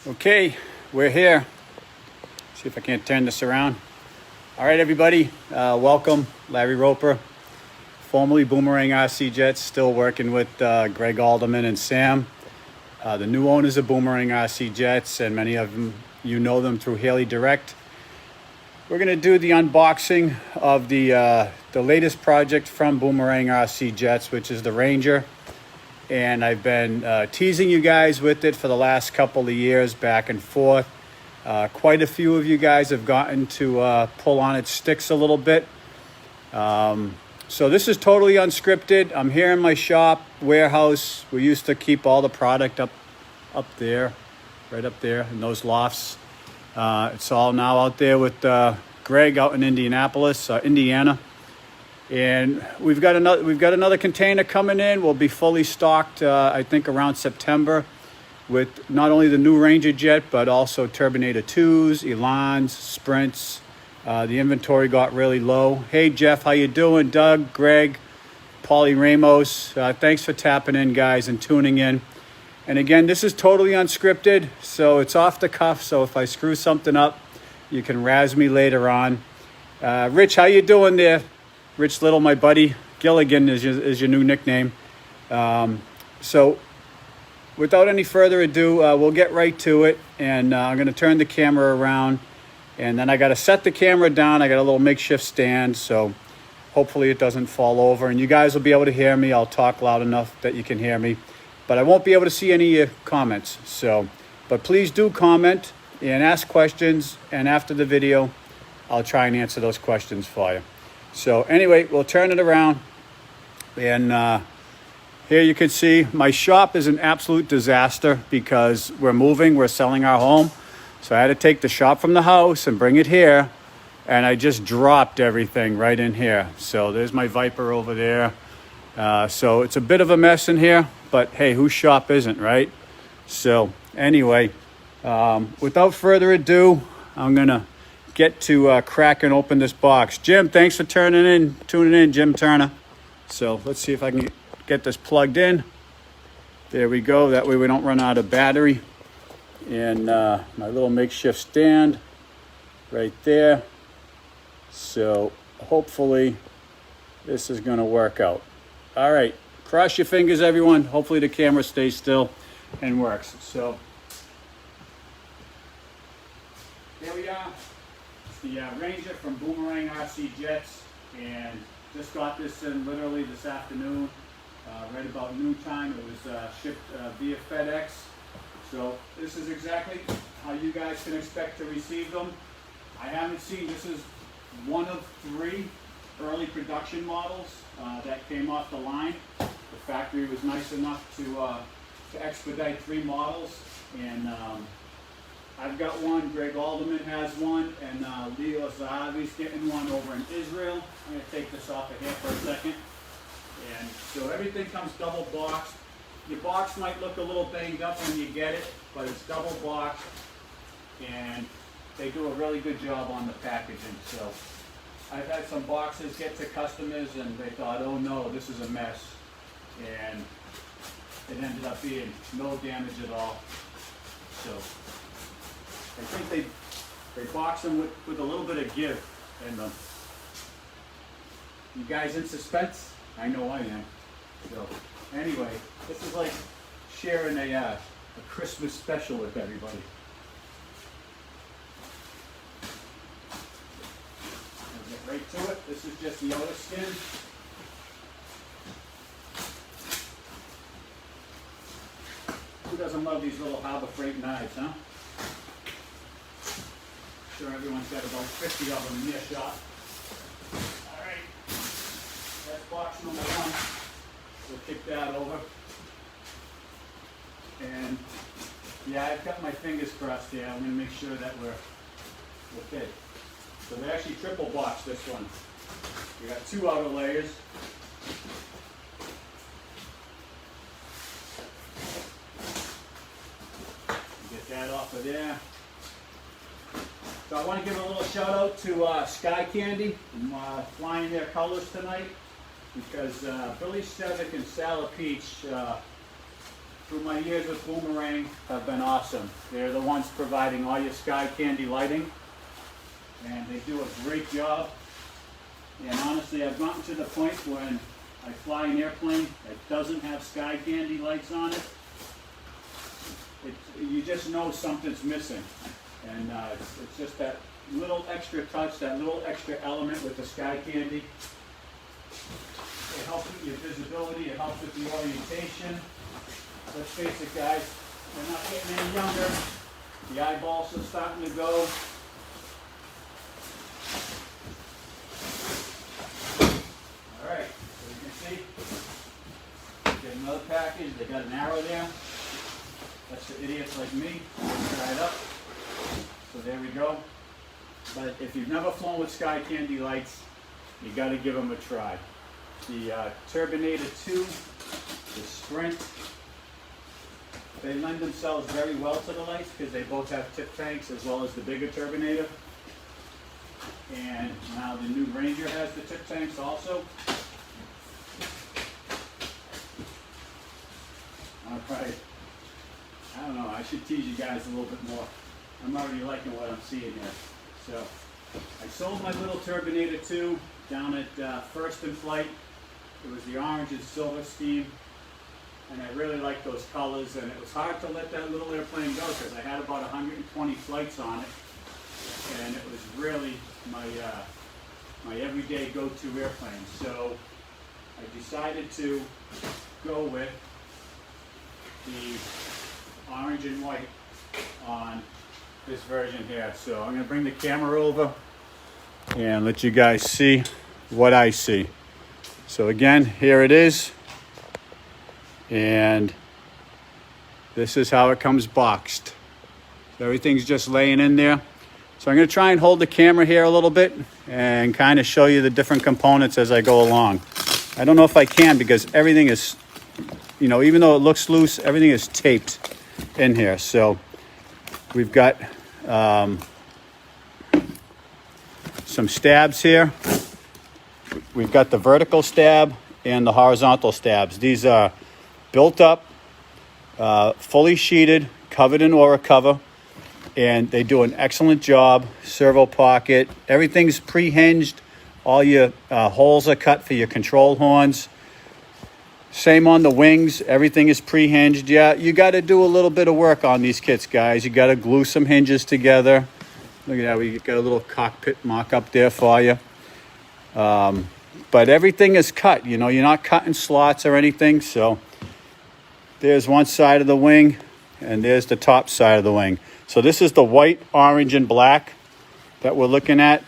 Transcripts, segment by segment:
Okay, we're here. See if I can't turn this around. All right, everybody, welcome. Larry Roper, formerly Boomerang RC Jets, still working with Greg Alderman and Sam, the new owners of Boomerang RC Jets, and many of them, you know them through Haley Direct. We're going to do the unboxing of the latest project from Boomerang RC Jets, which is the Ranger. And I've been teasing you guys with it for the last couple of years, back and forth. Quite a few of you guys have gotten to pull on its sticks a little bit. So this is totally unscripted. I'm here in my shop, warehouse. We used to keep all the product up there, right up there in those lofts. It's all now out there with Greg out in Indianapolis, Indiana. And we've got another container coming in. We'll be fully stocked, I think, around September, with not only the new Ranger jet, but also Turbinator 2s, Elans, Sprints. The inventory got really low. Hey, Jeff, how you doing? Doug, Greg, Paulie Ramos. Thanks for tapping in, guys, and tuning in. And again, this is totally unscripted, so it's off the cuff. So if I screw something up, you can razz me later on. Rich, how you doing there? Rich Little, my buddy. Gilligan is your new nickname. So without any further ado, we'll get right to it. And I'm going to turn the camera around. And then I got to set the camera down. I got a little makeshift stand. So hopefully it doesn't fall over. And you guys will be able to hear me. I'll talk loud enough that you can hear me. But I won't be able to see any of your comments. But please do comment and ask questions. And after the video, I'll try and answer those questions for you. So anyway, we'll turn it around, and here you can see my shop is an absolute disaster because we're selling our home. So I had to take the shop from the house and bring it here, and I just dropped everything right in here. So there's my Viper over there. So it's a bit of a mess in here, but hey, whose shop isn't, right? So anyway, without further ado, I'm gonna get to cracking open this box. Jim, thanks for tuning in, Jim Turner. So let's see if I can get this plugged in. There we go. That way we don't run out of battery. And my little makeshift stand right there. So hopefully this is going to work out. All right, cross your fingers, everyone. Hopefully the camera stays still and works. So there we are. The Ranger from Boomerang RC Jets, and just got this in literally this afternoon, right about noontime. It was shipped via FedEx. So this is exactly how you guys can expect to receive them. I haven't seen, this is one of 3 early production models that came off the line. The factory was nice enough to expedite 3 models, and I've got one, Greg Alderman has one, and Leo Zahavi's getting one over in Israel. I'm going to take this off of here for a second. And so everything comes double boxed. Your box might look a little banged up when you get it, but it's double boxed, and they do a really good job on the packaging. So I've had some boxes get to customers, and they thought, oh no, this is a mess. And it ended up being no damage at all. So I think they box them with a little bit of give in them. You guys in suspense? I know I am. So anyway, this is like sharing a Christmas special with everybody. I'll get right to it. This is just the outer skin. Who doesn't love these little Harbor Freight knives, huh? Sure, everyone's got about 50 of them in their shop. All right, that's box number 1. We'll kick that over. And yeah, I've got my fingers crossed here. I'm going to make sure that we're okay. So they actually triple boxed this one. We got 2 outer layers. Get that off of there. So I want to give a little shout out to Sky Candy. I'm flying their colors tonight because Billy Stevick and Sala Peach through my years with Boomerang have been awesome. They're the ones providing all your sky candy lighting, and they do a great job. And honestly, I've gotten to the point when I fly an airplane that doesn't have sky candy lights on it. You just know something's missing. And it's just that little extra touch, that little extra element with the sky candy. It helps with your visibility, it helps with the orientation. Let's face it, guys, we're not getting any younger. The eyeballs are starting to go. All right, so you can see, get another package. They got an arrow there. That's for idiots like me. Try it up. So there we go. But if you've never flown with sky candy lights, you got to give them a try. The Turbinator 2, the Sprint, they lend themselves very well to the lights because they both have tip tanks as well as the bigger Turbinator. And now the new Ranger has the tip tanks also. All right. I don't know, I should tease you guys a little bit more. I'm already liking what I'm seeing here. So, I sold my little Turbinator 2 down at First in Flight. It was the orange and silver scheme, and I really liked those colors, and it was hard to let that little airplane go because I had about 120 flights on it, and it was really my everyday go-to airplane. So, I decided to go with the orange and white on this version here. So I'm going to bring the camera over and let you guys see what I see. So again, here it is, and this is how it comes boxed. So everything's just laying in there. So I'm going to try and hold the camera here a little bit and kind of show you the different components as I go along. I don't know if I can because everything is, you know, even though it looks loose, everything is taped in here. So we've got some stabs here. We've got the vertical stab and the horizontal stabs. These are built up, fully sheeted, covered in aura cover, and they do an excellent job. Servo pocket, everything's pre-hinged. All your holes are cut for your control horns. Same on the wings, everything is pre-hinged. Yeah, you got to do a little bit of work on these kits, guys. You got to glue some hinges together. Look at that, we got a little cockpit mock-up there for you. But everything is cut, you know, you're not cutting slots or anything. So there's one side of the wing, and there's the top side of the wing. So this is the white, orange, and black that we're looking at.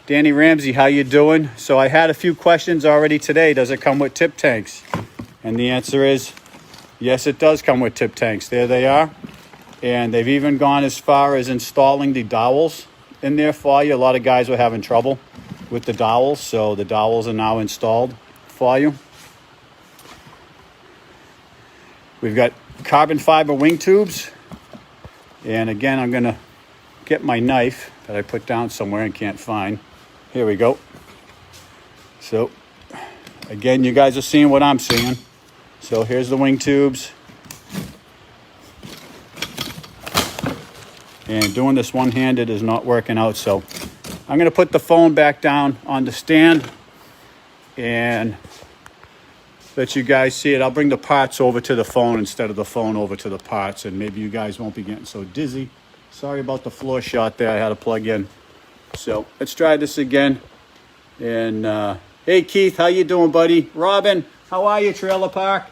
Danny Ramsey, how you doing? So I had a few questions already today. Does it come with tip tanks? And the answer is, yes, it does come with tip tanks. There they are. And they've even gone as far as installing the dowels in there for you. A lot of guys were having trouble with the dowels, so the dowels are now installed for you. We've got carbon fiber wing tubes. And again, I'm going to get my knife that I put down somewhere and can't find. Here we go. So, again, you guys are seeing what I'm seeing. So here's the wing tubes. And doing this one-handed is not working out, so I'm going to put the phone back down on the stand and let you guys see it. I'll bring the parts over to the phone instead of the phone over to the parts, and maybe you guys won't be getting so dizzy. Sorry about the floor shot there I had to plug in. So let's try this again. And hey Keith, how you doing, buddy? Robin, how are you, Trailer Park?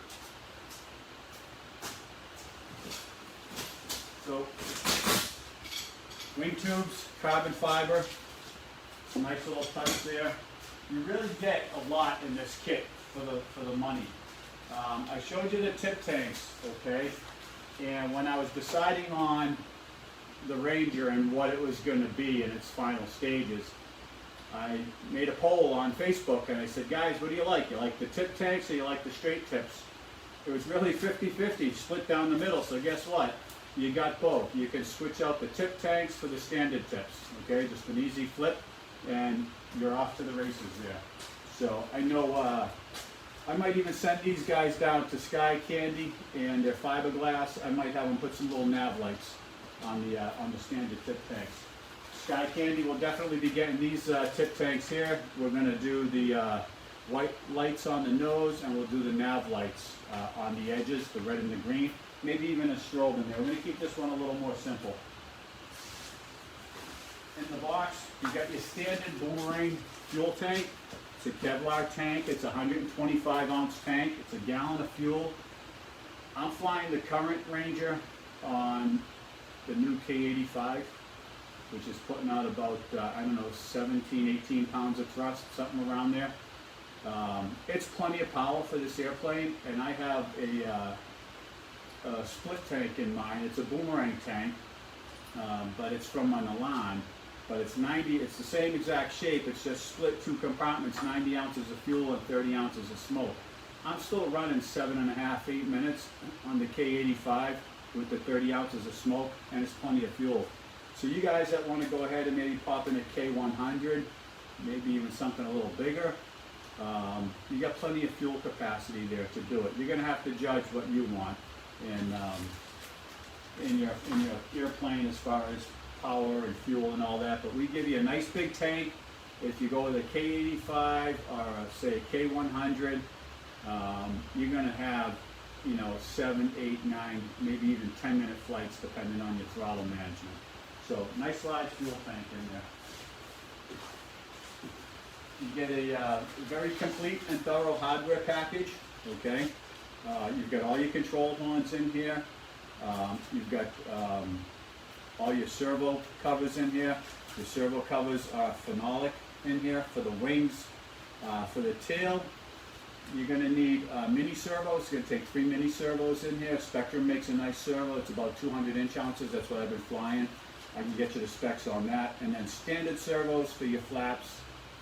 So wing tubes, carbon fiber, some nice little touch there. You really get a lot in this kit for the money. I showed you the tip tanks, okay? And when I was deciding on the Ranger and what it was going to be in its final stages, I made a poll on Facebook and I said, guys, what do you like? You like the tip tanks or you like the straight tips? It was really 50-50, split down the middle. So guess what? You got both. You can switch out the tip tanks for the standard tips, okay? Just an easy flip and you're off to the races there. So I know I might even send these guys down to Sky Candy and their fiberglass. I might have them put some little nav lights on the standard tip tanks. Sky Candy will definitely be getting these tip tanks here. We're going to do the white lights on the nose, and we'll do the nav lights on the edges, the red and the green. Maybe even a strobe in there. We're going to keep this one a little more simple. In the box, you got your standard Boomerang fuel tank. It's a Kevlar tank. It's a 125 ounce tank. It's a gallon of fuel. I'm flying the current Ranger on the new K85, which is putting out about, I don't know, 17, 18 pounds of thrust, something around there. It's plenty of power for this airplane, and I have a split tank in mine. It's a Boomerang tank, but it's from an Elan. But it's 90, it's the same exact shape, it's just split 2 compartments, 90 ounces of fuel and 30 ounces of smoke. I'm still running 7.5, 8 minutes on the K85 with the 30 ounces of smoke, and it's plenty of fuel. So you guys that want to go ahead and maybe pop in a K100, maybe even something a little bigger, you got plenty of fuel capacity there to do it. You're going to have to judge what you want in your airplane as far as power and fuel and all that, but we give you a nice big tank. If you go with a K85 or say a K100, you're going to have, you know, 7, 8, 9, maybe even 10-minute flights depending on your throttle management. So nice large fuel tank in there. You get a very complete and thorough hardware package. Okay, you've got all your control horns in here. You've got all your servo covers in here. The servo covers are phenolic in here for the wings. For the tail, you're going to need mini servos. It's going to take 3 mini servos in here. Spectrum makes a nice servo. It's about 200 inch ounces. That's what I've been flying. I can get you the specs on that. And then standard servos for your flaps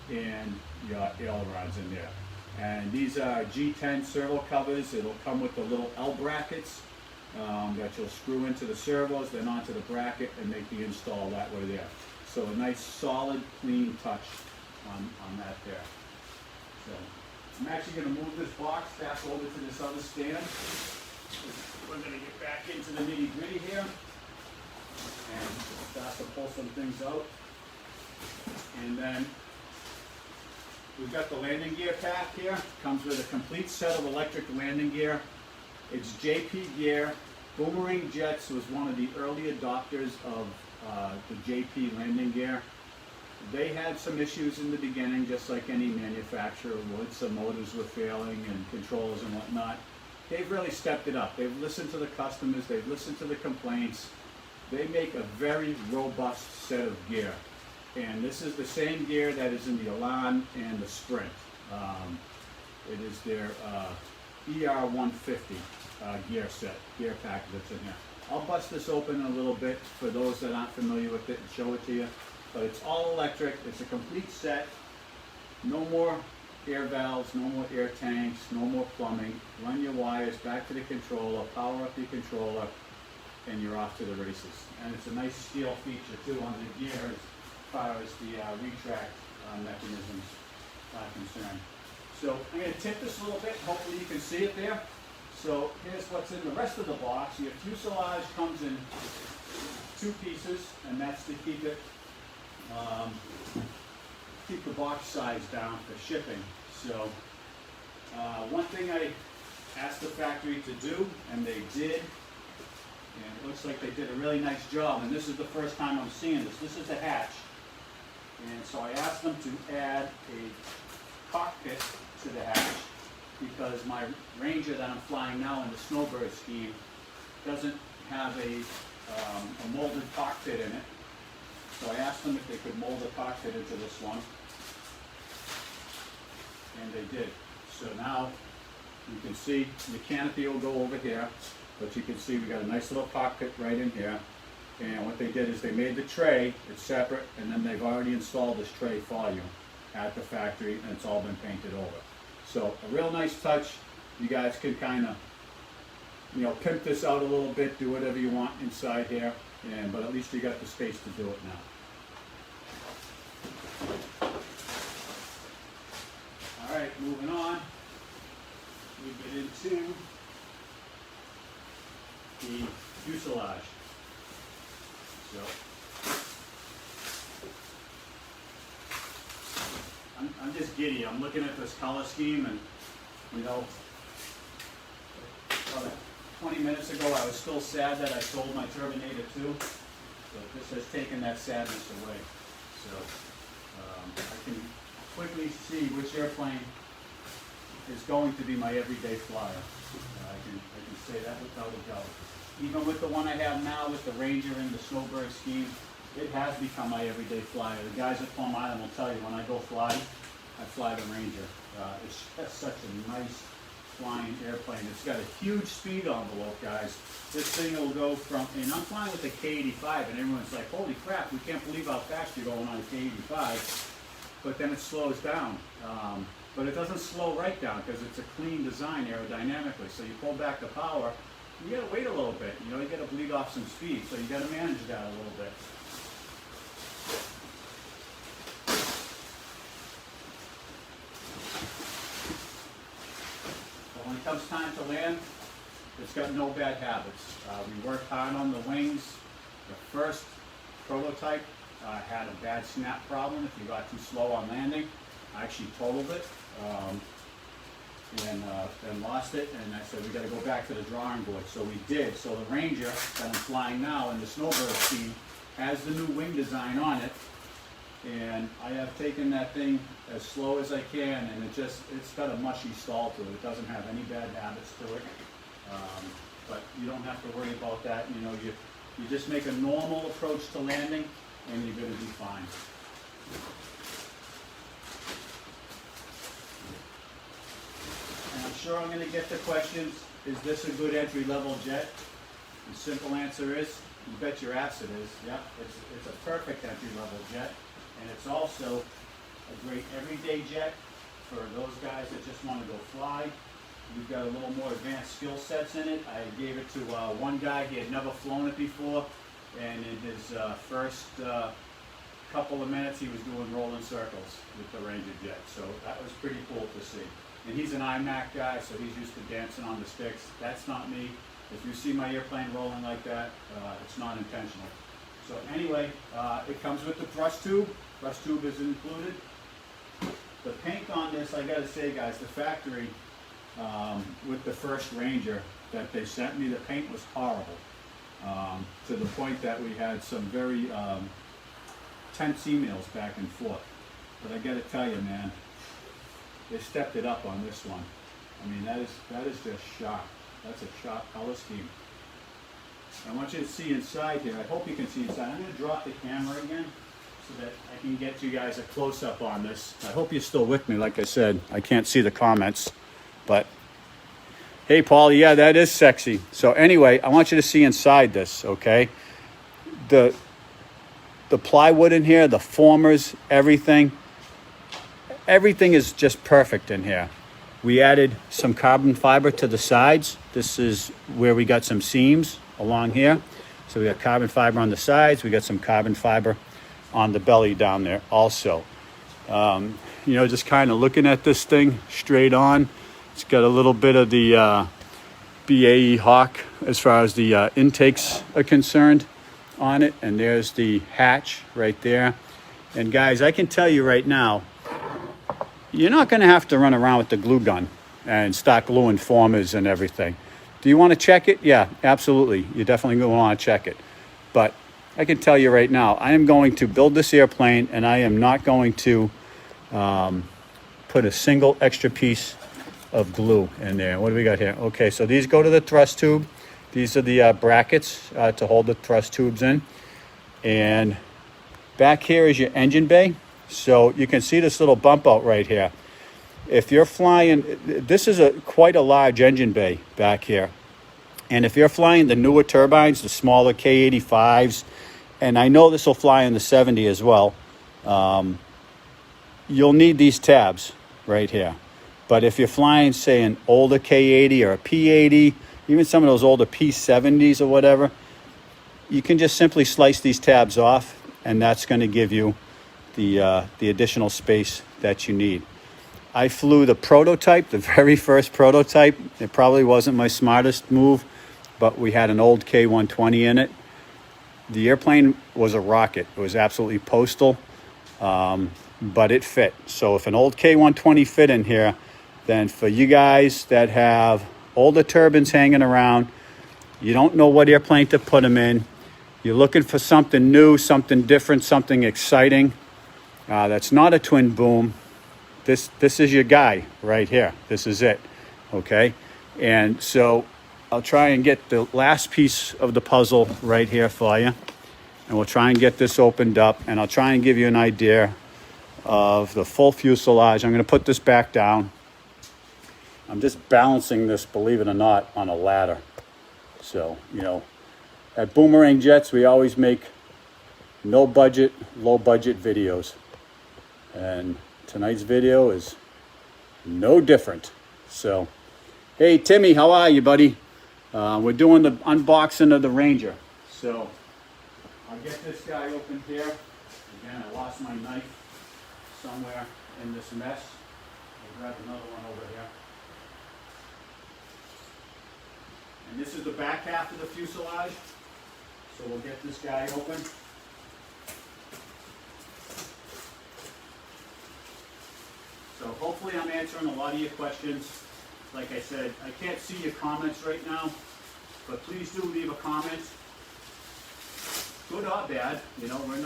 and your ailerons in there. And these are G10 servo covers. It'll come with the little L brackets that you'll screw into the servos, then onto the bracket, and make the install that way there. So a nice solid clean touch on that there. So I'm actually going to move this box back over to this other stand. We're going to get back into the nitty gritty here and start to pull some things out. And then we've got the landing gear pack here. Comes with a complete set of electric landing gear. It's JP gear. Boomerang Jets was one of the early adopters of the JP landing gear. They had some issues in the beginning, just like any manufacturer would. Some motors were failing and controls and whatnot. They've really stepped it up. They've listened to the customers. They've listened to the complaints. They make a very robust set of gear. And this is the same gear that is in the Elan and the Sprint. It is their ER150 gear set, gear pack that's in here. I'll bust this open a little bit for those that aren't familiar with it and show it to you. But it's all electric. It's a complete set. No more air valves, no more air tanks, no more plumbing. Run your wires back to the controller, power up your controller, and you're off to the races. And it's a nice steel feature too on the gear as far as the retract mechanisms are concerned. So I'm going to tip this a little bit. Hopefully you can see it there. So here's what's in the rest of the box. Your fuselage comes in 2 pieces, and that's to keep it keep the box size down for shipping. So one thing I asked the factory to do, and they did, and it looks like they did a really nice job, and this is the first time I'm seeing this. This is the hatch. And so I asked them to add a cockpit to the hatch because my Ranger that I'm flying now in the Snowbird scheme doesn't have a molded cockpit in it. So I asked them if they could mold a cockpit into this one, and they did. So now you can see the canopy will go over here, but you can see we got a nice little cockpit right in here. And what they did is they made the tray, it's separate, and then they've already installed this tray for you at the factory, and it's all been painted over. So a real nice touch. You guys can kind of, you know, pimp this out a little bit, do whatever you want inside here, but at least you got the space to do it now. All right, moving on. we get into the fuselage. So I'm just giddy. I'm looking at this color scheme, and you know, about 20 minutes ago I was still sad that I sold my Terminator 2. So this has taken that sadness away. So I can quickly see which airplane is going to be my everyday flyer. I can say that without a doubt. Even with the one I have now with the Ranger and the Snowbird scheme, it has become my everyday flyer. The guys at Palm Island will tell you when I go fly, I fly the Ranger. It's just such a nice flying airplane. It's got a huge speed envelope, guys. This thing will go from, and I'm flying with a K85, and everyone's like, holy crap, we can't believe how fast you're going on a K85. But then it slows down. But it doesn't slow right down because it's a clean design aerodynamically. So you pull back the power, you gotta wait a little bit. You know, you gotta bleed off some speed. So you gotta manage that a little bit. But when it comes time to land, it's got no bad habits. We worked hard on the wings. The first prototype had a bad snap problem. If you got too slow on landing, I actually totaled it and lost it. And I said, we got to go back to the drawing board. So we did. So the Ranger that I'm flying now in the Snowbird scheme has the new wing design on it. And I have taken that thing as slow as I can, and it's got a mushy stall to it. It doesn't have any bad habits to it. But you don't have to worry about that. You know, you just make a normal approach to landing, and you're going to be fine. And I'm sure I'm going to get the questions, is this a good entry-level jet? The simple answer is, you bet your ass it is. Yep, it's a perfect entry-level jet, and it's also a great everyday jet for those guys that just want to go fly. You've got a little more advanced skill sets in it. I gave it to one guy. He had never flown it before, and in his first couple of minutes he was doing rolling circles with the Ranger jet. So that was pretty cool to see. And he's an IMAC guy, so he's used to dancing on the sticks. That's not me. If you see my airplane rolling like that, it's not intentional. So anyway, it comes with the thrust tube. Thrust tube is included. The paint on this, I gotta say, guys, the factory with the first Ranger that they sent me, the paint was horrible. To the point that we had some very tense emails back and forth. But I gotta tell you, man, they stepped it up on this one. I mean, that is just sharp. That's a sharp color scheme. I want you to see inside here. I hope you can see inside. I'm going to drop the camera again so that I can get you guys a close-up on this. I hope you're still with me. Like I said, I can't see the comments. But, hey, Paul, yeah, that is sexy. So anyway, I want you to see inside this, okay? The plywood in here, the formers, everything is just perfect in here. We added some carbon fiber to the sides. This is where we got some seams along here. So we got carbon fiber on the sides. We got some carbon fiber on the belly down there also. You know, just kind of looking at this thing straight on. It's got a little bit of the BAE Hawk as far as the intakes are concerned on it. And there's the hatch right there. And guys, I can tell you right now, you're not going to have to run around with the glue gun and start gluing formers and everything. Do you want to check it? Yeah, absolutely. You're definitely going to want to check it. But I can tell you right now, I am going to build this airplane, and I am not going to put a single extra piece of glue in there. What do we got here? Okay, so these go to the thrust tube. These are the brackets to hold the thrust tubes in. And back here is your engine bay. So you can see this little bump out right here. If you're flying, this is quite a large engine bay back here. And if you're flying the newer turbines, the smaller K85s, and I know this will fly in the 70 as well, you'll need these tabs right here. But if you're flying, say, an older K80 or a P80, even some of those older P70s or whatever, you can just simply slice these tabs off, and that's going to give you the additional space that you need. I flew the prototype, the very first prototype. It probably wasn't my smartest move, but we had an old K-120 in it. The airplane was a rocket. It was absolutely postal, but it fit. So if an old K-120 fit in here, then for you guys that have older turbines hanging around, you don't know what airplane to put them in, you're looking for something new, something different, something exciting, that's not a twin boom, this is your guy right here. This is it, okay? And so I'll try and get the last piece of the puzzle right here for you. And we'll try and get this opened up, and I'll try and give you an idea of the full fuselage. I'm going to put this back down. I'm just balancing this, believe it or not, on a ladder. So, you know, at Boomerang Jets, we always make no budget, low budget videos. And tonight's video is no different. So, hey, Timmy, how are you, buddy? We're doing the unboxing of the Ranger. So, I'll get this guy open here. Again, I lost my knife somewhere in this mess. I'll grab another one over here. And this is the back half of the fuselage. So we'll get this guy open. So hopefully I'm answering a lot of your questions. Like I said, I can't see your comments right now, but please do leave a comment. Good or bad, you know, we're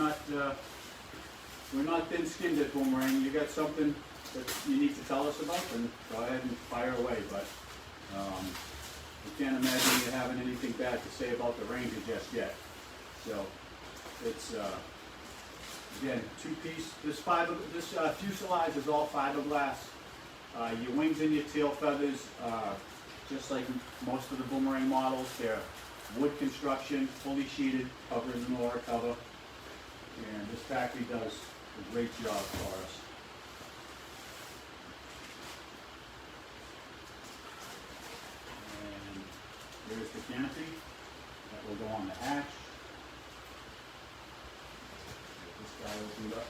not thin-skinned at Boomerang. You got something that you need to tell us about, then go ahead and fire away. But I can't imagine you having anything bad to say about the Ranger just yet. So it's again, two-piece. This fuselage is all fiberglass. Your wings and your tail feathers, just like most of the Boomerang models, they're wood construction, fully sheeted, covered in aura cover. And this factory does a great job for us. And here's the canopy that will go on the hatch. Get this guy opened up.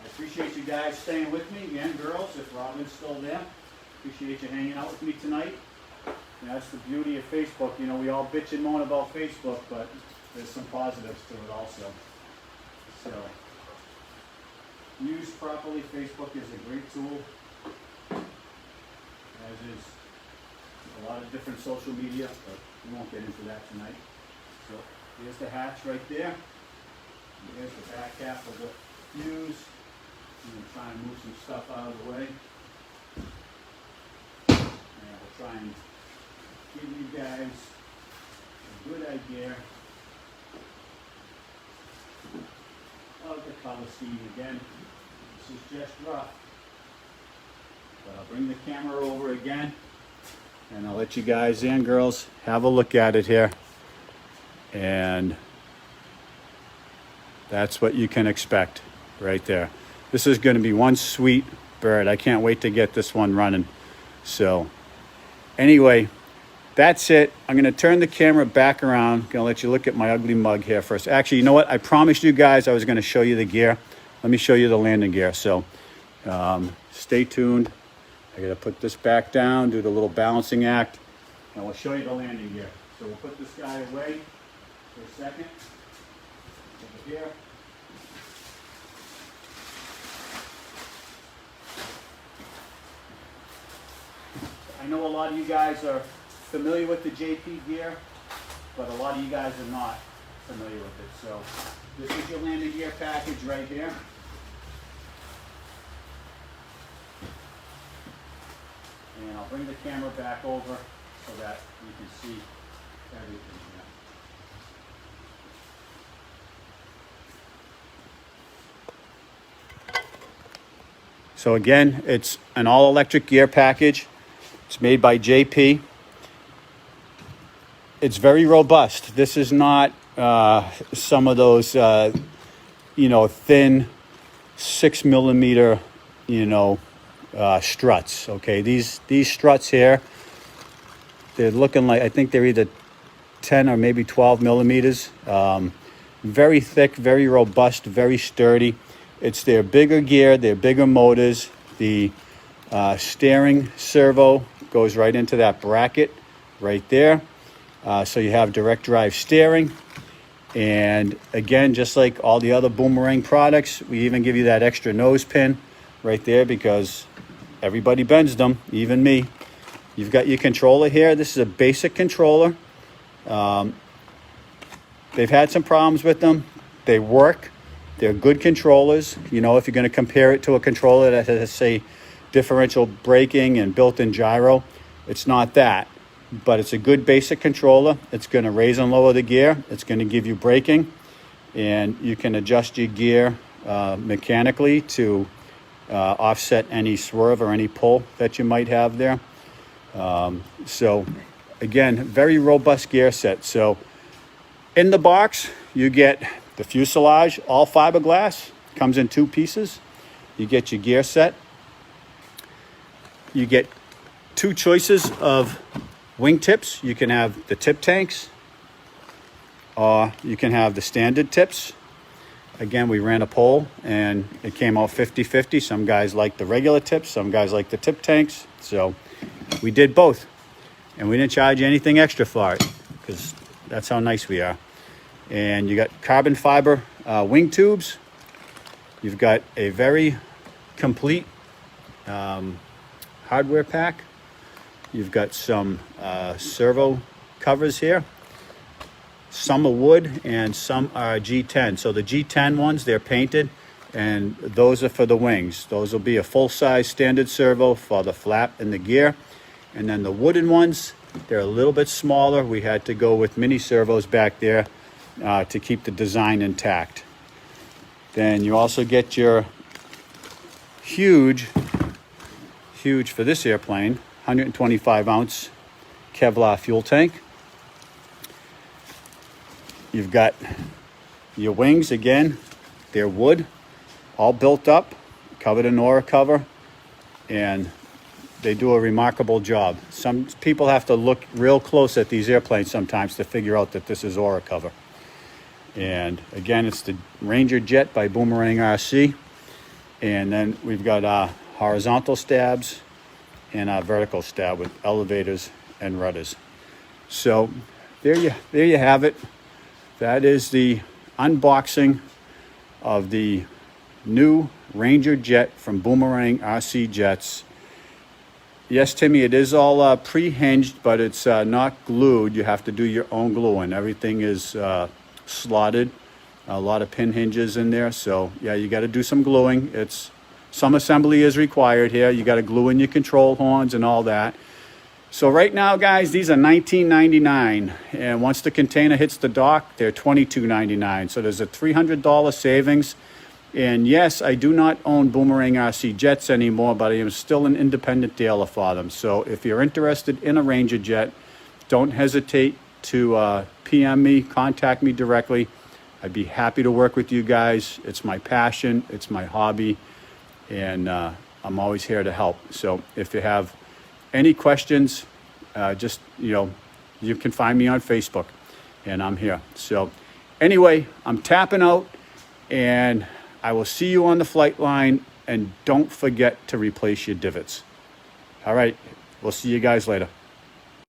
I appreciate you guys staying with me, and girls, if Robin's still there. Appreciate you hanging out with me tonight. And that's the beauty of Facebook. You know, we all bitch and moan about Facebook, but there's some positives to it also. So, used properly, Facebook is a great tool, as is a lot of different social media, but we won't get into that tonight. So, here's the hatch right there. Here's the back half of the fuse. I'm going to try and move some stuff out of the way. And we'll try and give you guys a good idea of the color scheme. Again, this is just rough. But I'll bring the camera over again, and I'll let you guys and girls have a look at it here. And that's what you can expect right there. This is going to be one sweet bird. I can't wait to get this one running. So anyway, that's it. I'm going to turn the camera back around. Going to let you look at my ugly mug here first. Actually, you know what? I promised you guys I was going to show you the gear. Let me show you the landing gear. So stay tuned. I got to put this back down, do the little balancing act, and we'll show you the landing gear. So we'll put this guy away for a second. Over here. I know a lot of you guys are familiar with the JP gear, but a lot of you guys are not familiar with it. So this is your landing gear package right here. And I'll bring the camera back over so that you can see everything here. So again, it's an all-electric gear package. It's made by JP. It's very robust. This is not some of those, thin 6 millimeter, struts. Okay, these struts here, they're looking like, I think they're either 10 or maybe 12 millimeters. Very thick, very robust, very sturdy. It's their bigger gear, their bigger motors. The steering servo goes right into that bracket right there. So you have direct drive steering. And again, just like all the other Boomerang products, we even give you that extra nose pin right there because everybody bends them, even me. You've got your controller here. This is a basic controller. They've had some problems with them. They work. They're good controllers. You know, if you're going to compare it to a controller that has, say, differential braking and built-in gyro, it's not that. But it's a good basic controller. It's going to raise and lower the gear. It's going to give you braking. And you can adjust your gear mechanically to offset any swerve or any pull that you might have there. So again, very robust gear set. So in the box, you get the fuselage, all fiberglass, comes in 2 pieces. You get your gear set. You get 2 choices of wing tips. You can have the tip tanks, or you can have the standard tips. Again, we ran a poll and it came out 50-50. Some guys like the regular tips, some guys like the tip tanks. So we did both, and we didn't charge you anything extra for it because that's how nice we are. And you got carbon fiber wing tubes. You've got a very complete hardware pack. You've got some servo covers here. Some are wood and some are G10. So the G10 ones, they're painted, and those are for the wings. Those will be a full-size standard servo for the flap and the gear. And then the wooden ones, they're a little bit smaller. We had to go with mini servos back there to keep the design intact. Then you also get your huge for this airplane, 125-ounce Kevlar fuel tank. You've got your wings, again, they're wood, all built up, covered in aura cover, and they do a remarkable job. Some people have to look real close at these airplanes sometimes to figure out that this is aura cover. And again, it's the Ranger Jet by Boomerang RC. And then we've got our horizontal stabs and our vertical stab with elevators and rudders. So there you have it. That is the unboxing of the new Ranger Jet from Boomerang RC Jets. Yes, Timmy, it is all pre-hinged, but it's not glued. You have to do your own gluing. Everything is slotted. A lot of pin hinges in there. So yeah, you got to do some gluing. Some assembly is required here. You got to glue in your control horns and all that. So right now, guys, these are $19.99, and once the container hits the dock, they're $22.99. So there's a $300 savings. And yes, I do not own Boomerang RC Jets anymore, but I am still an independent dealer for them. So if you're interested in a Ranger Jet, don't hesitate to PM me, contact me directly. I'd be happy to work with you guys. It's my passion, it's my hobby, and I'm always here to help. So if you have any questions, you can find me on Facebook, and I'm here. So anyway, I'm tapping out, and I will see you on the flight line, and don't forget to replace your divots. All right, we'll see you guys later.